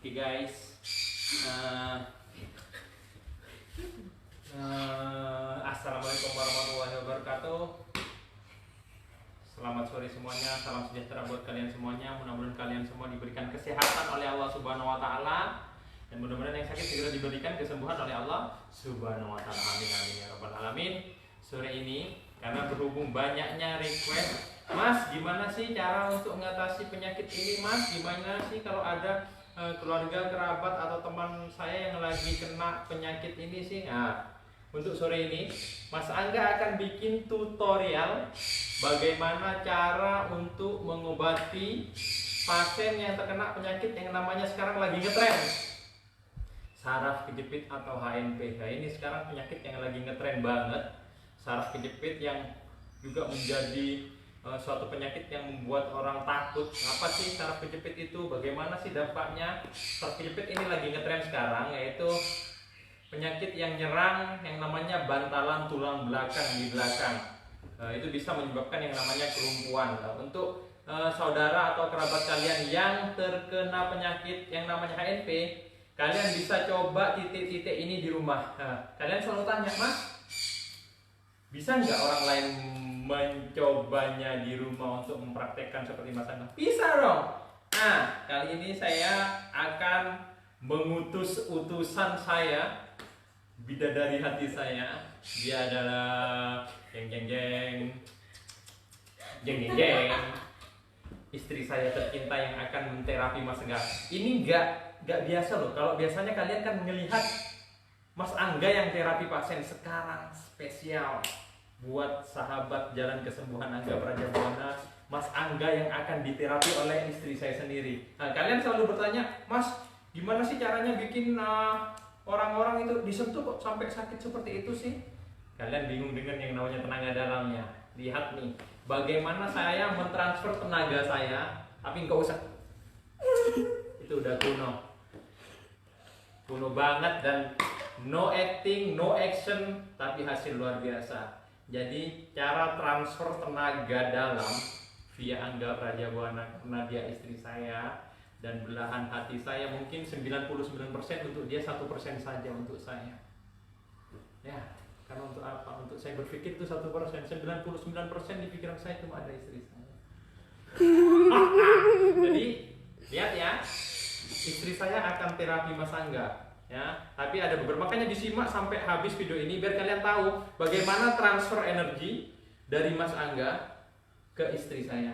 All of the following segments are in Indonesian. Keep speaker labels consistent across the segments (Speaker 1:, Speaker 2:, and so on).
Speaker 1: Oke guys, Assalamualaikum warahmatullahi wabarakatuh. Selamat sore semuanya, salam sejahtera buat kalian semuanya. Mudah-mudahan kalian semua diberikan kesehatan oleh Allah Subhanahu Wa Taala, dan mudah-mudahan yang sakit segera diberikan kesembuhan oleh Allah Subhanahu Wa Taala. Amin amin ya rabbal alamin. Sore ini karena berhubung banyaknya request, Mas, gimana sih cara untuk mengatasi penyakit ini, Mas? Gimana sih kalau ada keluarga, kerabat atau teman saya yang lagi kena penyakit ini sih? Nah, untuk sore ini Mas Angga akan bikin tutorial bagaimana cara untuk mengobati pasien yang terkena penyakit yang namanya sekarang lagi ngetren, saraf kejepit atau HNP. Nah, ini sekarang penyakit yang lagi ngetren banget, saraf kejepit, yang juga menjadi suatu penyakit yang membuat orang takut. Apa sih saraf kejepit itu? Bagaimana sih dampaknya? Saraf kejepit ini lagi ngetren sekarang, yaitu penyakit yang nyerang yang namanya bantalan tulang belakang di belakang. Itu bisa menyebabkan yang namanya kelumpuhan. Untuk saudara atau kerabat kalian yang terkena penyakit yang namanya HNP, kalian bisa coba titik-titik ini di rumah. Kalian selalu tanya, Mas, bisa nggak orang lain mencobanya di rumah untuk mempraktekkan seperti Mas Angga? Bisa dong. Nah, kali ini saya akan mengutus utusan saya, bidadari hati saya. Dia adalah istri saya tercinta yang akan menterapi Mas Angga. Ini nggak biasa loh. Kalau biasanya kalian kan melihat Mas Angga yang terapi pasien, sekarang spesial buat sahabat jalan kesembuhan Angga Prajabuana, Mas Angga yang akan diterapi oleh istri saya sendiri. Nah, kalian selalu bertanya, Mas, gimana sih caranya bikin orang-orang itu disentuh kok sampai sakit seperti itu sih? Kalian bingung dengan yang namanya tenaga dalamnya. Lihat nih, bagaimana saya mentransfer tenaga saya, tapi nggak usah. Itu udah kuno banget, dan no acting, no action, tapi hasil luar biasa. Jadi cara transfer tenaga dalam via Angga Prajabuana, karena dia istri saya dan belahan hati saya, mungkin 99% untuk dia, 1% saja untuk saya. Ya, karena untuk apa? Untuk saya berpikir itu 1%, 99% di pikiran saya cuma ada istri saya. Jadi lihat ya, istri saya akan terapi Mas Angga. Ya, tapi ada beberapa, makanya disimak sampai habis video ini biar kalian tahu bagaimana transfer energi dari Mas Angga ke istri saya,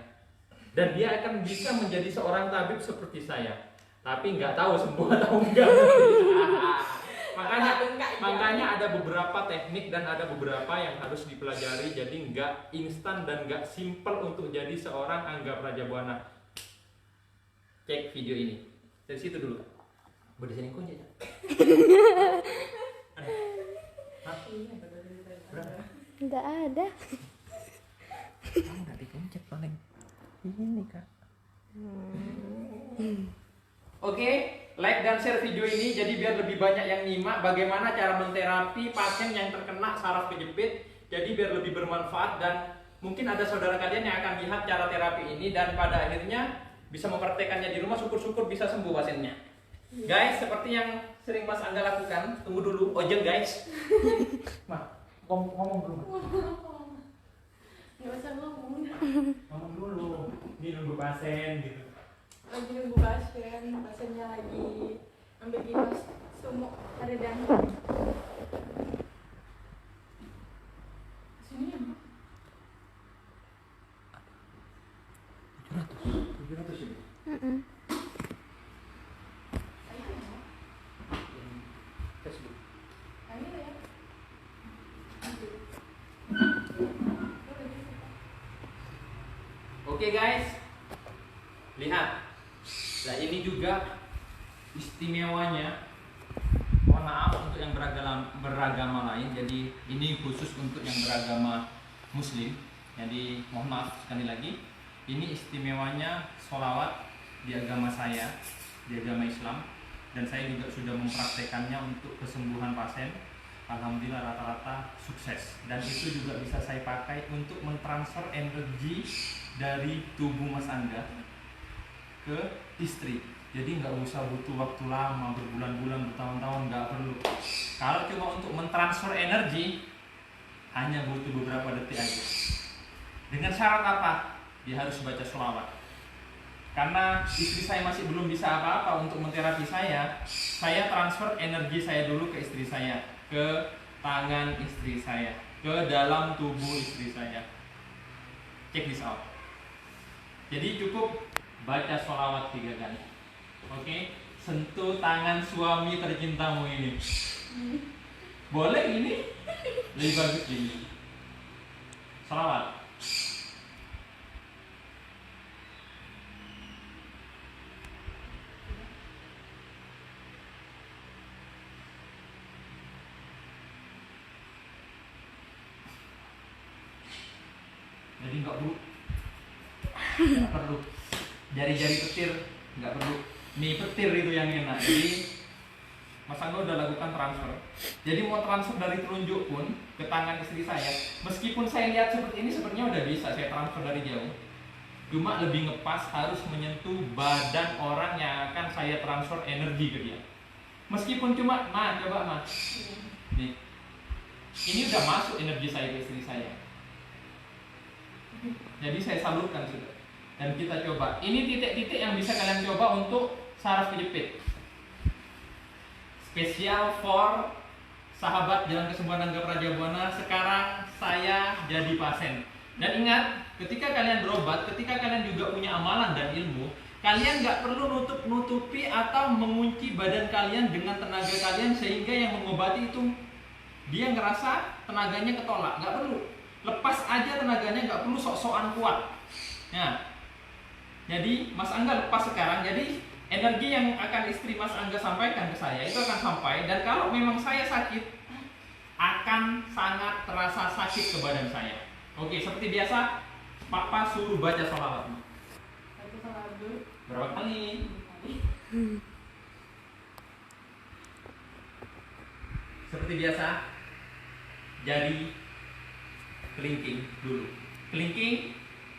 Speaker 1: dan dia akan bisa menjadi seorang tabib seperti saya, tapi nggak tahu sembuh atau enggak. makanya ada beberapa teknik dan ada beberapa yang harus dipelajari, jadi nggak instan dan nggak simple untuk jadi seorang Angga Prajabuana. Cek video ini dari situ dulu. Berdasarkan kunci ya.
Speaker 2: Enggak ada.
Speaker 1: Kamu nggak dikuncet paling ini kak. Oke, like dan share video ini jadi biar lebih banyak yang nyimak bagaimana cara menterapi pasien yang terkena saraf kejepit. Jadi biar lebih bermanfaat, dan mungkin ada saudara kalian yang akan lihat cara terapi ini dan pada akhirnya bisa mempraktekannya di rumah, syukur-syukur bisa sembuh pasiennya. Guys, seperti yang sering Mas Angga lakukan, tunggu dulu, ojeng guys. Ngomong dulu.
Speaker 3: Nggak usah ngomong.
Speaker 1: Ngomong dulu, ini nunggu pasien gitu.
Speaker 3: Lagi nunggu pasiennya lagi ambil ginos sumuk redang. Sini ya, Mbak.
Speaker 1: 700 ini. Facebook.
Speaker 3: Ayo ya.
Speaker 1: Oke guys, lihat. Nah ini juga istimewanya. Mohon maaf untuk yang beragama lain. Jadi ini khusus untuk yang beragama Muslim. Jadi mohon maaf sekali lagi. Ini istimewanya sholawat di agama saya, di agama Islam. Dan saya juga sudah mempraktekannya untuk kesembuhan pasien. Alhamdulillah rata-rata sukses, dan itu juga bisa saya pakai untuk mentransfer energi dari tubuh Mas Angga ke ke istri. Jadi nggak usah butuh waktu lama, berbulan-bulan, bertahun-tahun, nggak perlu. Kalau cuma untuk mentransfer energi, hanya butuh beberapa detik aja. Dengan syarat apa? Dia harus baca sholawat. Karena istri saya masih belum bisa apa-apa untuk menterapi saya transfer energi saya dulu ke istri saya, ke tangan istri saya, ke dalam tubuh istri saya. Check this out. Jadi cukup baca sholawat 3 kali. Oke, sentuh tangan suami tercintamu ini. Boleh ini? Lebih bagus ini. Sholawat. Jadi nggak perlu jari-jari petir, nggak perlu. Nih petir itu yang enak. Jadi Mas Angga udah lakukan transfer. Jadi mau transfer dari telunjuk pun ke tangan istri saya, meskipun saya lihat seperti ini sebenarnya udah bisa saya transfer dari jauh. Cuma lebih ngepas harus menyentuh badan orang yang akan saya transfer energi ke dia. Meskipun cuma, coba nih, ini udah masuk energi saya ke istri saya. Jadi saya salurkan sudah. Dan kita coba. Ini titik-titik yang bisa kalian coba untuk saraf kejepit. Spesial for sahabat Jalan Kesembuhan Angga Prajabuana. Sekarang saya jadi pasien. Dan ingat, ketika kalian berobat, ketika kalian juga punya amalan dan ilmu, kalian nggak perlu nutupi atau mengunci badan kalian dengan tenaga kalian sehingga yang mengobati itu dia ngerasa tenaganya ketolak. Nggak perlu. Lepas aja tenaganya, nggak perlu sok-sokan kuat. Nah, jadi Mas Angga lepas sekarang. Jadi energi yang akan istri Mas Angga sampaikan ke saya itu akan sampai. Dan kalau memang saya sakit, akan sangat terasa sakit ke badan saya. Oke, seperti biasa, Papa suruh baca sholawat.
Speaker 3: Baca sholawat dulu.
Speaker 1: Berapa kali? Seperti biasa, jari kelingking dulu. Kelingking,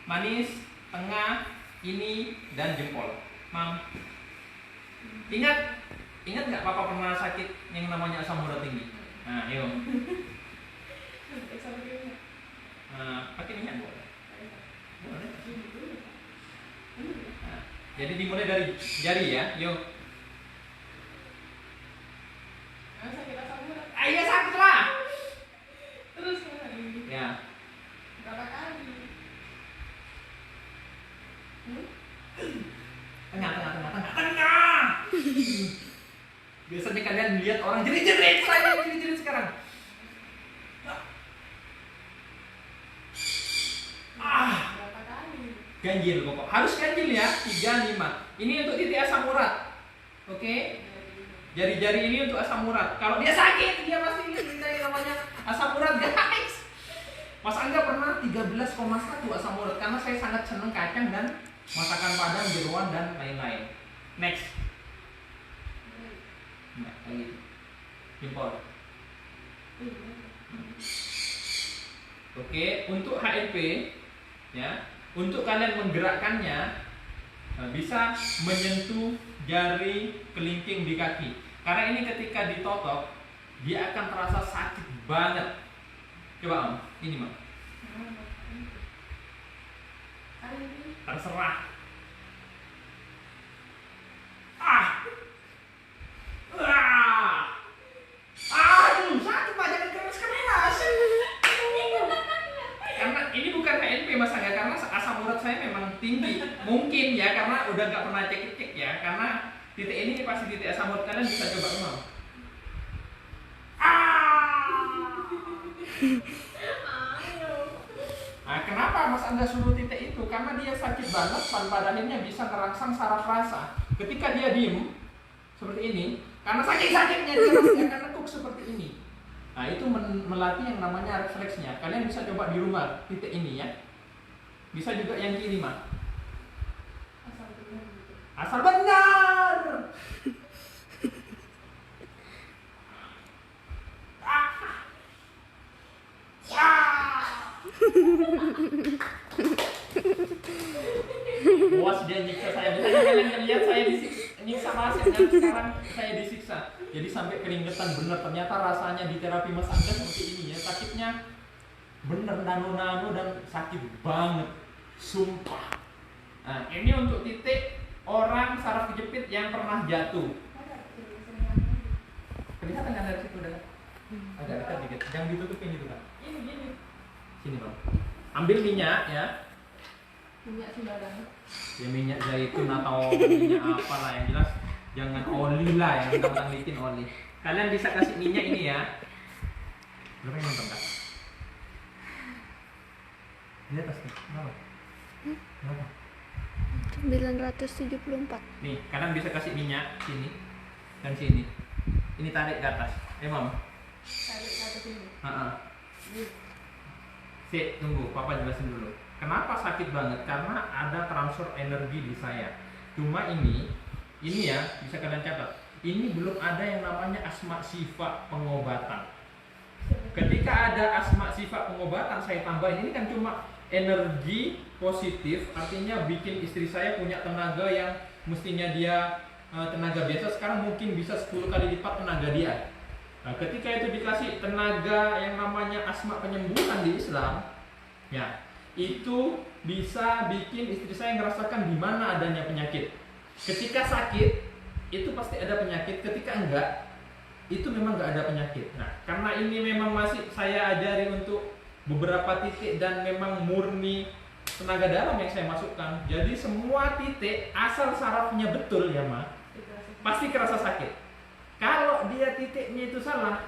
Speaker 1: manis, tengah, ini, dan jempol. Mam, ingat nggak Papa pernah sakit yang namanya asam urat tinggi? Nah, yuk. Pakai minyak boleh. Boleh. Nah, jadi dimulai dari jari ya, yuk.
Speaker 3: Sakit asam urat.
Speaker 1: Iya sakit lah.
Speaker 3: Terus mana ini?
Speaker 1: Ya.
Speaker 3: Berapa kali?
Speaker 1: Tengah. Biasanya kalian lihat orang jerit-jerit, saya jerit-jerit sekarang.
Speaker 3: Berapa kali?
Speaker 1: Ganjil pokok. Harus ganjil ya, 3, 5. Ini untuk titik asam urat. Oke? Jari-jari ini untuk asam urat. Kalau dia sakit, dia pasti ini namanya asam urat, guys. Mas Angga pernah 13,1 asam urat karena saya sangat senang kacang dan masakan Padang, jeruan dan lain-lain. Next. Nah, lagi. Impor. Oke, untuk HLP ya, untuk kalian menggerakkannya bisa menyentuh jari kelingking di kaki. Karena ini ketika ditotok, dia akan terasa sakit banget. Coba Om, ini Mam. Terserah. Aduh, sakit Pak, jangan keras-keras. Karena ini bukan HNP Mas Angga, karena asam urat saya memang tinggi. Mungkin ya, karena udah nggak pernah cek-cek ya. Karena titik ini pasti titik asam urat, kalian bisa coba Mam. Nah, kenapa Mas Angga suruh titik itu? Karena dia sakit banget, pada akhirnya bisa merangsang saraf rasa. Ketika dia diem seperti ini, karena sakit-sakitnya dia pasti akan nekuk seperti ini. Nah, itu melatih yang namanya refleksnya. Kalian bisa coba di rumah titik ini ya. Bisa juga yang kiri mah. Asal benar. Bos dia nyiksa saya. kalian lihat saya disiksa Mas kan? Sekarang saya disiksa. Jadi sampai keringetan bener. Ternyata rasanya di terapi Mas Angga seperti ini ya. Sakitnya bener nano-nano dan sakit banget. Sumpah. Nah, ini untuk titik orang saraf kejepit yang pernah jatuh. Kelihatan kan dari situ udah? Agak dekat dikit. Jangan ditutupin gitu kan.
Speaker 3: Ini.
Speaker 1: Sini bang. Ambil minyak ya.
Speaker 3: Minyak sembarangan.
Speaker 1: Ya minyak zaitun atau minyak apa lah yang jelas. Jangan oli lah yang tentang bikin oli. Kalian bisa kasih minyak ini ya. Berapa yang nonton kan? Di atas nih. Kenapa? Kenapa?
Speaker 2: 974.
Speaker 1: Nih, kalian bisa kasih minyak sini dan sini. Ini tarik ke atas. Mam.
Speaker 3: Tarik ke atas ini.
Speaker 1: Sik, tunggu, Papa jelasin dulu. Kenapa sakit banget? Karena ada transfer energi di saya. Cuma ini ya bisa kalian catat. Ini belum ada yang namanya asma sifat pengobatan. Ketika ada asma sifat pengobatan saya tambahin, ini kan cuma energi positif, artinya bikin istri saya punya tenaga yang mestinya dia tenaga biasa, sekarang mungkin bisa 10 kali lipat tenaga dia. Nah, ketika itu dikasih tenaga yang namanya asma penyembuhan di Islam, ya, itu bisa bikin istri saya ngerasakan di mana adanya penyakit. Ketika sakit, itu pasti ada penyakit. Ketika enggak, itu memang enggak ada penyakit. Nah, karena ini memang masih saya ajari untuk beberapa titik dan memang murni tenaga dalam yang saya masukkan. Jadi semua titik asal sarafnya betul ya, Ma, pasti kerasa sakit. Kalau dia titiknya itu salah,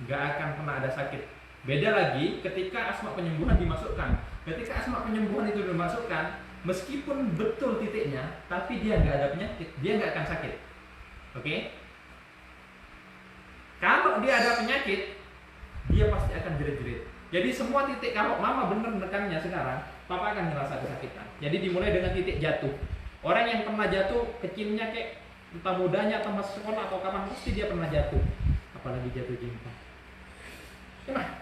Speaker 1: nggak akan pernah ada sakit. Beda lagi ketika asma penyembuhan dimasukkan. Ketika asma penyembuhan itu dimasukkan, meskipun betul titiknya, tapi dia nggak ada penyakit, dia nggak akan sakit. Oke? Kalau dia ada penyakit, dia pasti akan jerit-jerit. Jadi semua titik, kalau Mama bener menekannya sekarang, Papa akan ngerasa kesakitan. Jadi dimulai dengan titik jatuh. Orang yang pernah jatuh kecilnya kayak entah mudanya atau masuk sekolah atau kapan, pasti dia pernah jatuh. Apalagi jatuh cinta. Gimana?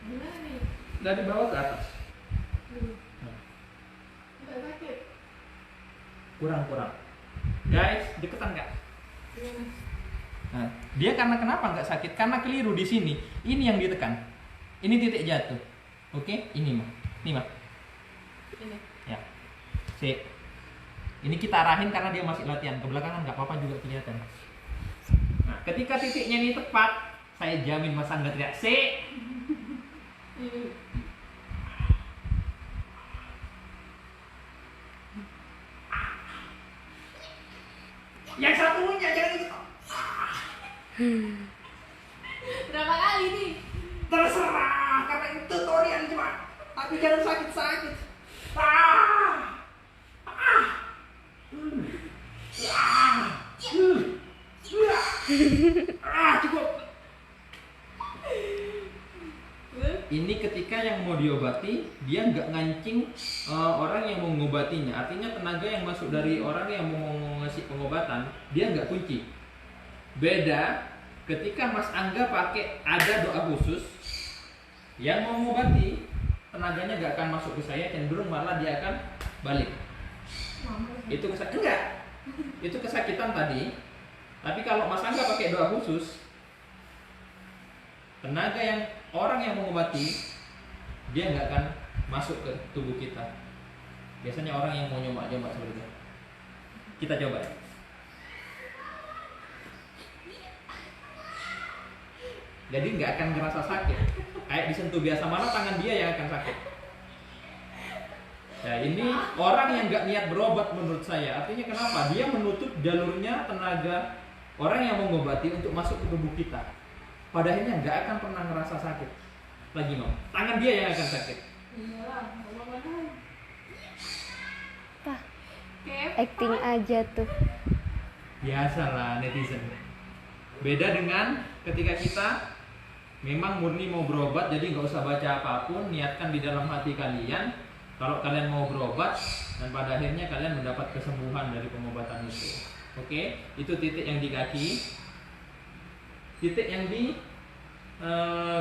Speaker 3: Gimana nih?
Speaker 1: Dari bawah ke atas.
Speaker 3: Nggak sakit.
Speaker 1: Kurang. Guys, deketan nggak?
Speaker 3: Gimana?
Speaker 1: Nah, dia karena kenapa nggak sakit? Karena keliru di sini. Ini yang ditekan. Ini titik jatuh. Oke, ini mah. Ini mah.
Speaker 3: Ini.
Speaker 1: Ya. Sip. Ini kita arahin karena dia masih latihan. Kebelakangan nggak apa-apa juga kelihatan. Nah, ketika titiknya ini tepat, saya jamin Mas Angga teriak C.
Speaker 3: Ini.
Speaker 1: Yang satunya jangan gitu.
Speaker 3: Berapa kali nih?
Speaker 1: Terserah, karena itu tutorial cuma. Tapi jangan sakit-sakit. Cukup. Ini ketika yang mau diobati, dia nggak ngancing orang yang mau mengobatinya. Artinya tenaga yang masuk dari orang yang mau ngasih pengobatan, dia nggak kunci. Beda ketika Mas Angga pakai ada doa khusus yang mau mengobati, tenaganya nggak akan masuk ke saya, cenderung malah dia akan balik. Itu itu kesakitan tadi. Tapi kalau Mas Angga pakai doa khusus, tenaga yang orang yang mengobati dia nggak akan masuk ke tubuh kita. Biasanya orang yang mau nyoba seperti itu. Kita coba ya. Jadi nggak akan ngerasa sakit. Kayak disentuh biasa, malah tangan dia yang akan sakit. Ya, ini orang yang nggak niat berobat menurut saya. Artinya kenapa? Dia menutup jalurnya tenaga orang yang mengobati untuk masuk ke tubuh kita. Pada akhirnya nggak akan pernah ngerasa sakit. Lagi mau, tangan dia yang akan sakit.
Speaker 3: Iyalah, ngomong apa?
Speaker 2: Pak,
Speaker 3: Kepa.
Speaker 2: acting aja tuh.
Speaker 1: Biasalah netizen. Beda dengan ketika kita memang murni mau berobat, jadi nggak usah baca apapun, niatkan di dalam hati kalian. Kalau kalian mau berobat dan pada akhirnya kalian mendapat kesembuhan dari pengobatan itu. Oke, itu titik yang di kaki. Titik yang di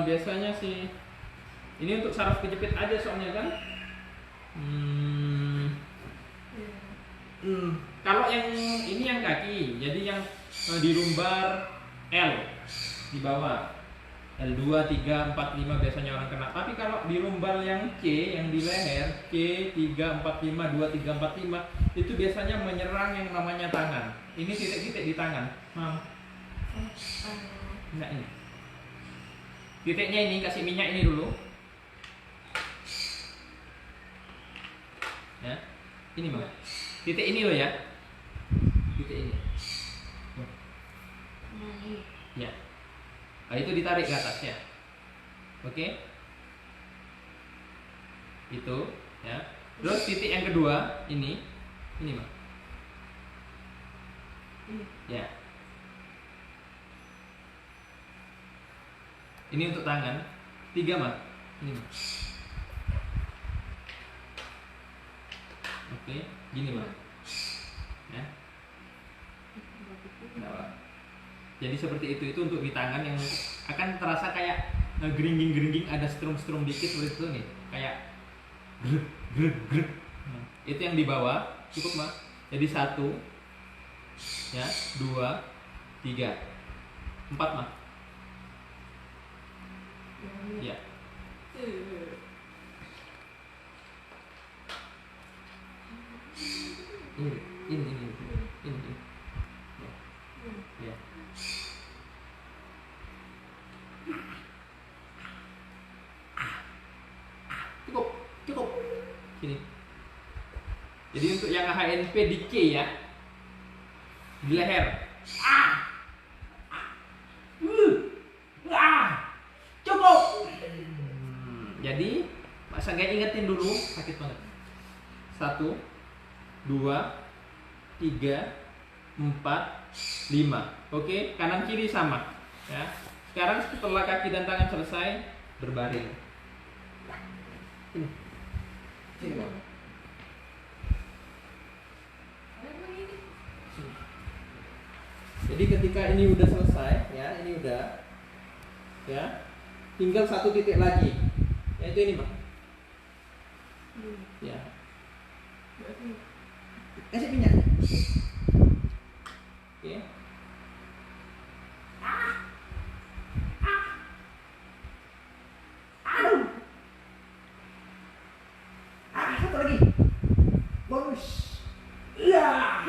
Speaker 1: biasanya sih ini untuk saraf kejepit aja soalnya kan. Kalau yang ini yang kaki, jadi yang di lumbar L di bawah. L2, 3, 4, 5 biasanya orang kena. Tapi kalau di lumbar yang C, yang di leher C, 3, 4, 5, 2, 3, 4, 5 itu biasanya menyerang yang namanya tangan. Ini titik-titik di tangan. Enggak ini. Titiknya ini, kasih minyak ini dulu. Ya. Ini Bang. Titik ini loh ya. Titik ini. Ya. Nah, itu ditarik ke atasnya. Oke. Itu, ya. Terus titik yang kedua ini Bang. Ya. Ini untuk tangan. 3 Mas. Ini Mas. Oke, gini Mas. Ya. Nah, jadi seperti itu untuk di tangan yang akan terasa kayak geringging ada strum dikit seperti itu nih, kayak grek. Itu yang di bawah cukup Mas. Jadi 1, ya, 2, 3, 4 Mas. Ya. Ini. Ya. Cukup. Sini. Jadi untuk yang HNP di C ya, di leher. Cukup. Jadi Pak Sangga ingetin dulu, sakit banget. 1, 2, 3, 4, 5. Oke, kanan kiri sama. Ya. Sekarang setelah kaki dan tangan selesai, berbaring. Sini Bang. Jadi ketika ini udah selesai, ya, ini udah, ya, tinggal 1 titik lagi, yaitu ini Bang. Ya. Kasih minyak. Oke. Satu lagi. Bonus. Ya.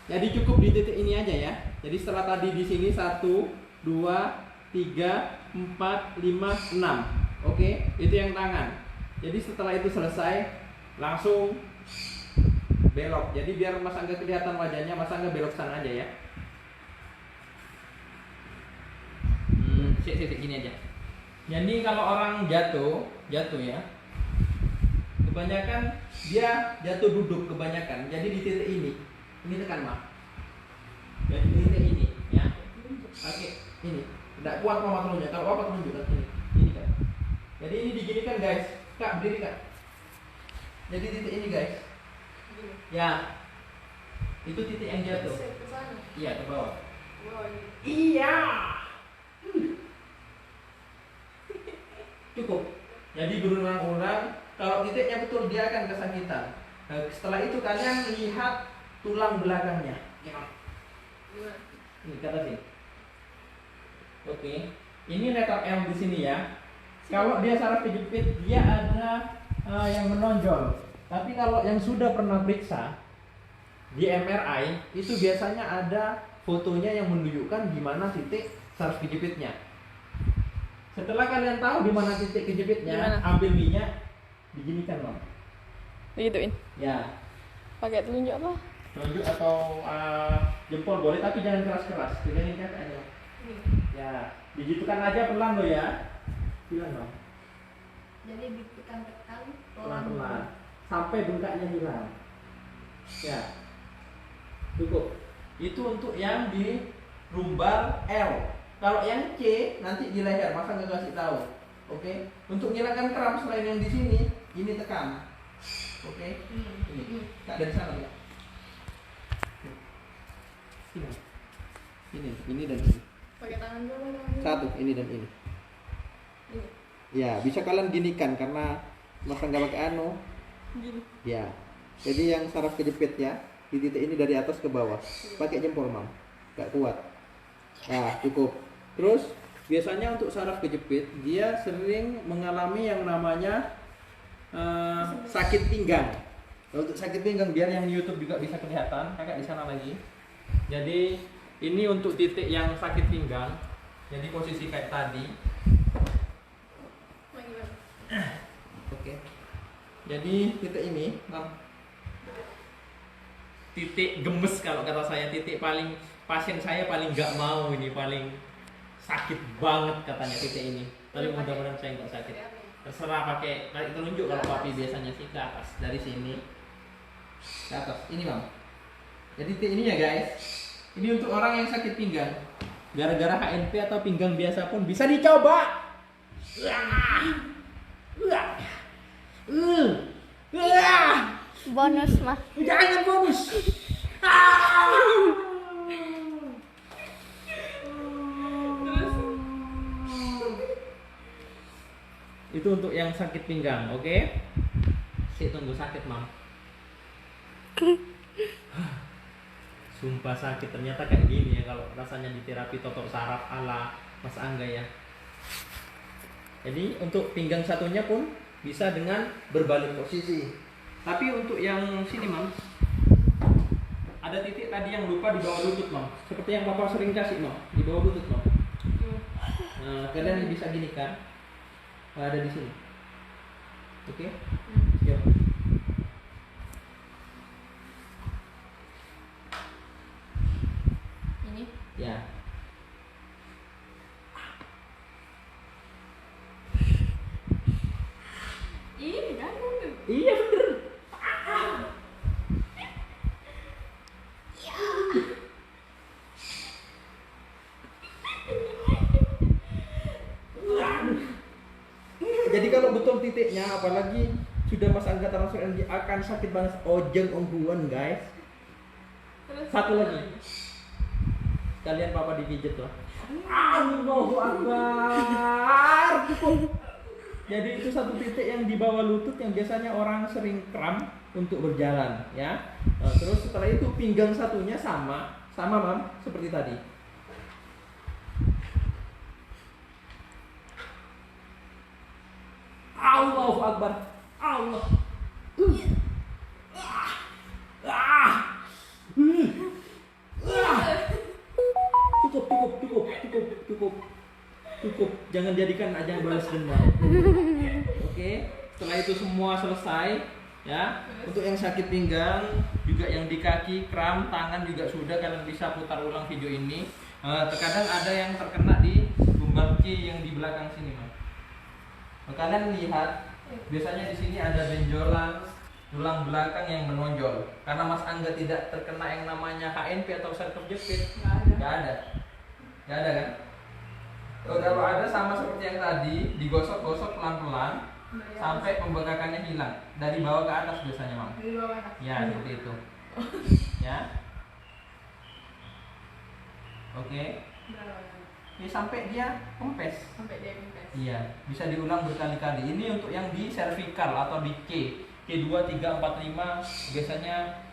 Speaker 1: Jadi cukup di titik ini aja ya. Jadi setelah tadi di sini 1, 2, 3, 4, 5, 6. Oke, itu yang tangan. Jadi setelah itu selesai, langsung belok. Jadi biar Mas Angga kelihatan wajahnya, Mas Angga belok sana aja ya. Sik gini aja. Jadi kalau orang jatuh ya. Kebanyakan dia jatuh duduk kebanyakan. Jadi di titik ini tekan Mak. Jadi di titik ini ya. Oke, ini. Tidak kuat Mama telunjuk. Kalau apa telunjuk kan ini kan. Jadi ini diginikan guys. Kak, berdiri Kak. Jadi titik ini guys. Ya. Itu titik yang jatuh. Iya, ke bawah. Iya. Cukup. Jadi berulang-ulang. Kalau titiknya betul dia akan kesakitan. Nah, setelah itu kalian lihat tulang belakangnya. Ini kata sini. Oke. Ini letter L di sini ya. Kalau dia saraf kejepit, dia ada yang menonjol. Tapi kalau yang sudah pernah periksa di MRI, itu biasanya ada fotonya yang menunjukkan di mana titik saraf kejepitnya. Setelah kalian tahu di mana titik kejepitnya, ambil minyak, diginikan Bang.
Speaker 2: Digituin.
Speaker 1: Ya.
Speaker 2: Pakai telunjuk apa?
Speaker 1: Telunjuk atau jempol boleh, tapi jangan keras-keras. Pegangin kaki aja. Ya, digitukan aja pelan loh ya. Pelan Bang.
Speaker 3: Jadi ditekan-tekan
Speaker 1: Pelan-pelan sampai bengkaknya hilang. Ya. Cukup. Itu untuk yang di lumbar L. Kalau yang C nanti di leher, masa nggak kasih tahu. Oke. Untuk ngilangkan kram selain yang di sini, ini tekan. Oke. Ini. Kak dari sana ya. Ini dan ini.
Speaker 3: pakai tangan dulu.
Speaker 1: Satu, ini dan ini. Ya, bisa kalian ginikan karena masa nggak pakai anu.
Speaker 3: Gini.
Speaker 1: Ya.
Speaker 4: Jadi yang saraf kejepit ya, di titik ini dari atas ke bawah. Pakai jempol, Mam. Gak kuat. Nah, cukup. Terus biasanya untuk saraf kejepit dia sering mengalami yang namanya sakit pinggang. Kalau untuk sakit pinggang, biar yang di YouTube juga bisa kelihatan, kakak di sana lagi. Jadi ini untuk titik yang sakit pinggang. Jadi posisi kayak tadi. Oke. Jadi titik ini, Mam, titik gemes kalau kata saya, titik paling pasien saya paling nggak mau ini, paling sakit banget katanya titik ini. Tapi mudah-mudahan saya nggak sakit. Terserah pakai tarik telunjuk kalau papi biasanya sih ke atas, dari sini ke atas. Ini, Mam. Jadi titik ini ya guys. Ini untuk orang yang sakit pinggang. Gara-gara HNP atau pinggang biasa pun bisa dicoba.
Speaker 2: Bonus mah.
Speaker 4: Jangan bonus. Itu untuk yang sakit pinggang, oke? Si tunggu sakit, Mam. Sumpah sakit, ternyata kayak gini ya kalau rasanya di terapi totok saraf ala Mas Angga ya. Jadi untuk pinggang satunya pun bisa dengan berbalik posisi. Tapi untuk yang sini, Mam, ada titik tadi yang lupa di bawah lutut, Mam. Seperti yang Papa sering kasih, Mam, di bawah lutut, Mam. Nah, kalian bisa gini kan? Ada di sini. Oke? Siap.
Speaker 3: Ini.
Speaker 4: Ya.
Speaker 3: Ih, ganggu tuh.
Speaker 4: Iya bener. Jadi kalau betul titiknya, apalagi sudah Mas Angga transfer energi, akan sakit banget. Ojeng ongguan guys.
Speaker 3: Terus
Speaker 4: Satu lagi. Kalian Papa dipijet lah. Allahu Akbar. Jadi itu satu titik yang di bawah lutut yang biasanya orang sering kram untuk berjalan ya. Terus setelah itu pinggang satunya sama Mam, seperti tadi. Allahu Akbar. Allah. Cukup. Jangan jadikan ajang balas dendam. Oke. Setelah itu semua selesai, ya. Untuk yang sakit pinggang, juga yang di kaki, kram, tangan juga sudah. Kalian bisa putar ulang video ini. Terkadang ada yang terkena di lumbar Q yang di belakang sini, Mas. Kalian lihat, biasanya di sini ada benjolan tulang belakang yang menonjol. Karena Mas Angga tidak terkena yang namanya HNP atau saraf kejepit, nggak ada kan? Kalau ada sama seperti yang tadi, digosok-gosok pelan-pelan sampai pembengkakannya hilang. Dari bawah ke atas biasanya, Mam.
Speaker 3: Dari bawah atas.
Speaker 4: Ya, seperti itu. Ya. Oke. Ini sampai dia kempes.
Speaker 3: Sampai dia kempes.
Speaker 4: Iya, bisa diulang berkali-kali. Ini untuk yang di cervical atau di Q2, 3, 4, 5 biasanya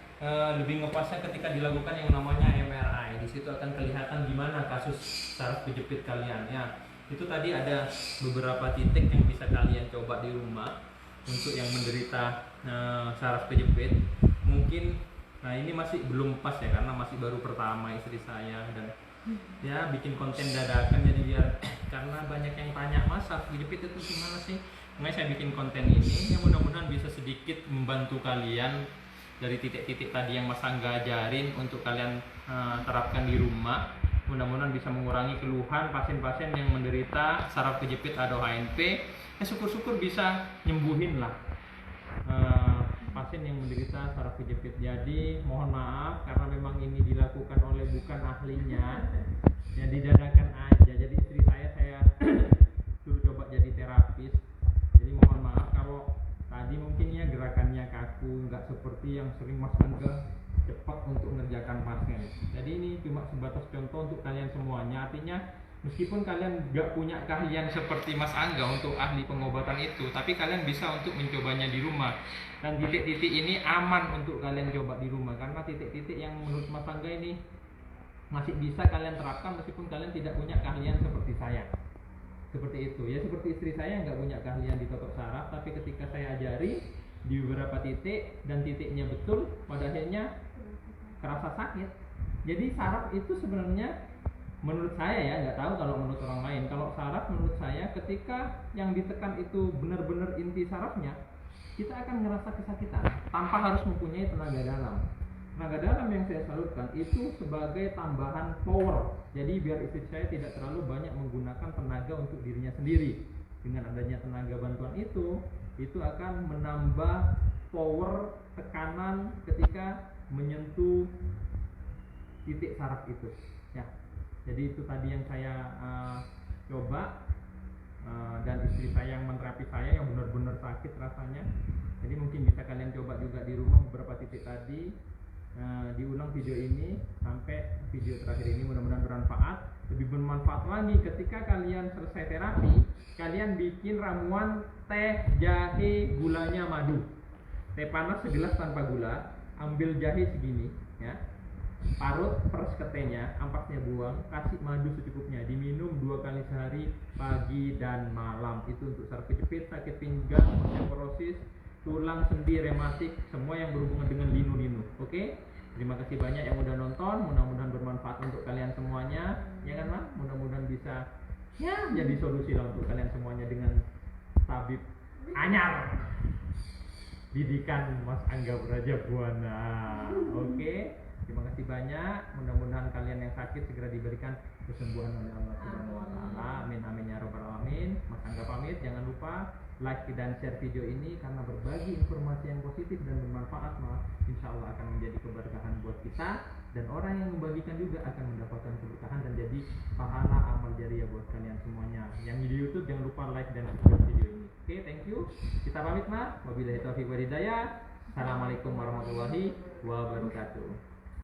Speaker 4: lebih ngepasnya ketika dilakukan yang namanya MRI. Di situ akan kelihatan gimana kasus saraf kejepit kalian ya. Itu tadi ada beberapa titik yang bisa kalian coba di rumah untuk yang menderita saraf kejepit. Mungkin ini masih belum pas ya karena masih baru pertama istri saya dan ya bikin konten dadakan jadi biar karena banyak yang tanya Mas saraf kejepit itu gimana sih, makanya saya bikin konten ini ya mudah-mudahan bisa sedikit membantu kalian dari titik-titik tadi yang Mas Angga ajarin untuk kalian terapkan di rumah. Mudah-mudahan bisa mengurangi keluhan pasien-pasien yang menderita saraf kejepit atau HNP. Ya syukur-syukur bisa nyembuhin lah pasien yang menderita saraf kejepit. Jadi mohon maaf karena memang ini dilakukan oleh bukan ahlinya, ya didadakan aja. Jadi istri saya suruh coba jadi terapis. Jadi mohon maaf kalau tadi mungkin ya gerakannya kaku, nggak seperti yang sering Mas Angga cepat untuk mengerjakan pasien. Jadi ini cuma sebatas contoh untuk kalian semuanya. Artinya
Speaker 1: Meskipun kalian gak punya keahlian seperti Mas Angga untuk ahli pengobatan itu, tapi kalian bisa untuk mencobanya di rumah. Dan titik-titik ini aman untuk kalian coba di rumah, karena titik-titik yang menurut Mas Angga ini masih bisa kalian terapkan meskipun kalian tidak punya keahlian seperti saya. Seperti itu ya, seperti istri saya nggak punya keahlian di totok saraf, tapi ketika saya ajari di beberapa titik dan titiknya betul, pada akhirnya kerasa sakit. Jadi saraf itu sebenarnya menurut saya ya, nggak tahu kalau menurut orang lain. Kalau saraf menurut saya ketika yang ditekan itu benar-benar inti sarafnya, kita akan ngerasa kesakitan tanpa harus mempunyai tenaga dalam. Tenaga dalam yang saya salurkan itu sebagai tambahan power. Jadi biar istri saya tidak terlalu banyak menggunakan tenaga untuk dirinya sendiri. Dengan adanya tenaga bantuan itu akan menambah power tekanan ketika menyentuh titik saraf itu. Ya. Jadi itu tadi yang saya coba, dan istri saya yang menerapi saya yang benar-benar sakit rasanya. Jadi mungkin bisa kalian coba juga di rumah beberapa titik tadi. Diulang video ini sampai video terakhir ini, mudah-mudahan bermanfaat. Lebih bermanfaat lagi ketika kalian selesai terapi, kalian bikin ramuan teh jahe gulanya madu. Teh panas segelas tanpa gula, ambil jahe segini ya, parut, peres ke tehnya, ampasnya buang, kasih madu secukupnya, diminum 2 kali sehari, pagi dan malam. Itu untuk saraf kejepit, sakit pinggang, osteoporosis, tulang, sendi, rematik, semua yang berhubungan dengan linu-linu. Oke? Terima kasih banyak yang udah nonton, mudah-mudahan bermanfaat untuk kalian semuanya. Ya kan, Mas? Mudah-mudahan bisa ya jadi solusi lah untuk kalian semuanya dengan tabib anyar didikan Mas Angga Brajabuana. Oke? Terima kasih banyak. Mudah-mudahan kalian yang sakit segera diberikan kesembuhan oleh Allah Subhanahu wa taala. Amin amin ya rabbal alamin. Mas Angga pamit, jangan lupa like dan share video ini karena berbagi informasi yang positif dan bermanfaat, insya Allah akan menjadi keberkahan buat kita, dan orang yang membagikan juga akan mendapatkan keberkahan dan jadi pahala amal jariah buat kalian semuanya. Yang di YouTube jangan lupa like dan subscribe video ini. Oke, thank you. Kita pamit, Wabillahi taufiq wal hidayah. Assalamualaikum warahmatullahi wabarakatuh.